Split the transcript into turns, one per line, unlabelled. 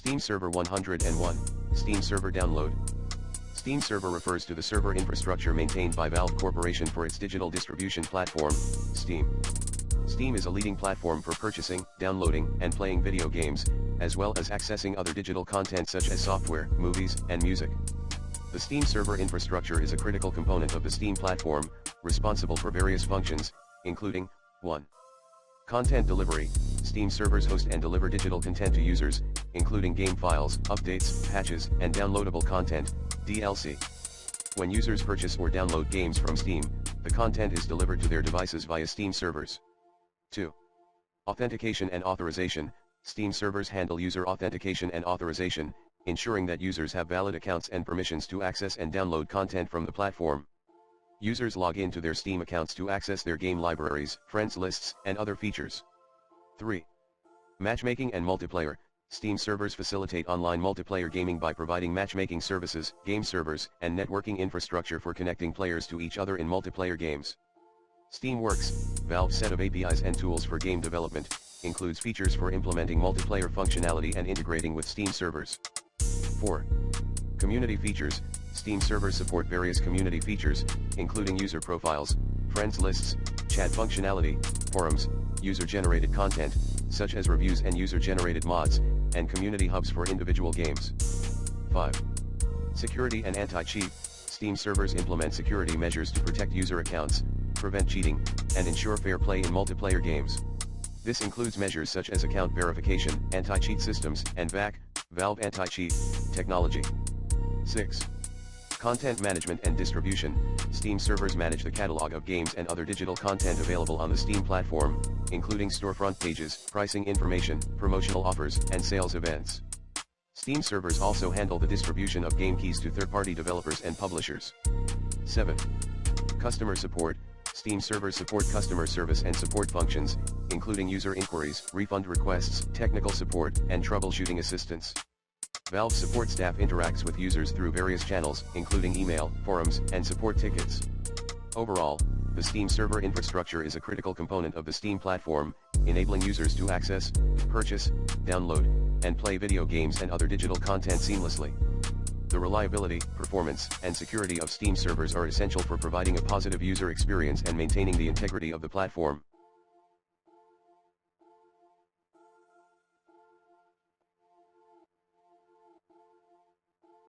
Steam Server 101, Steam Server Download. Steam Server refers to the server infrastructure maintained by Valve Corporation for its digital distribution platform, Steam. Steam is a leading platform for purchasing, downloading, and playing video games, as well as accessing other digital content such as software, movies, and music. The Steam server infrastructure is a critical component of the Steam platform, responsible for various functions, including 1. Content delivery. Steam servers host and deliver digital content to users, including game files, updates, patches, and downloadable content, DLC. When users purchase or download games from Steam, the content is delivered to their devices via Steam servers. 2. Authentication and authorization. Steam servers handle user authentication and authorization, ensuring that users have valid accounts and permissions to access and download content from the platform. Users log into their Steam accounts to access their game libraries, friends lists, and other features. 3. Matchmaking and multiplayer. Steam servers facilitate online multiplayer gaming by providing matchmaking services, game servers, and networking infrastructure for connecting players to each other in multiplayer games. Steamworks, Valve's set of APIs and tools for game development, includes features for implementing multiplayer functionality and integrating with Steam servers. 4. Community features. Steam servers support various community features, including user profiles, friends lists, chat functionality, forums, user-generated content, such as reviews and user-generated mods, and community hubs for individual games. 5. Security and anti-cheat. Steam servers implement security measures to protect user accounts, prevent cheating, and ensure fair play in multiplayer games. This includes measures such as account verification, anti-cheat systems, and VAC, Valve Anti-Cheat, technology. 6. Content management and distribution. Steam servers manage the catalog of games and other digital content available on the Steam platform, including storefront pages, pricing information, promotional offers, and sales events. Steam servers also handle the distribution of game keys to third-party developers and publishers. 7. Customer support. Steam servers support customer service and support functions, including user inquiries, refund requests, technical support, and troubleshooting assistance. Valve support staff interacts with users through various channels, including email, forums, and support tickets. Overall, the Steam server infrastructure is a critical component of the Steam platform, enabling users to access, purchase, download, and play video games and other digital content seamlessly. The reliability, performance, and security of Steam servers are essential for providing a positive user experience and maintaining the integrity of the platform.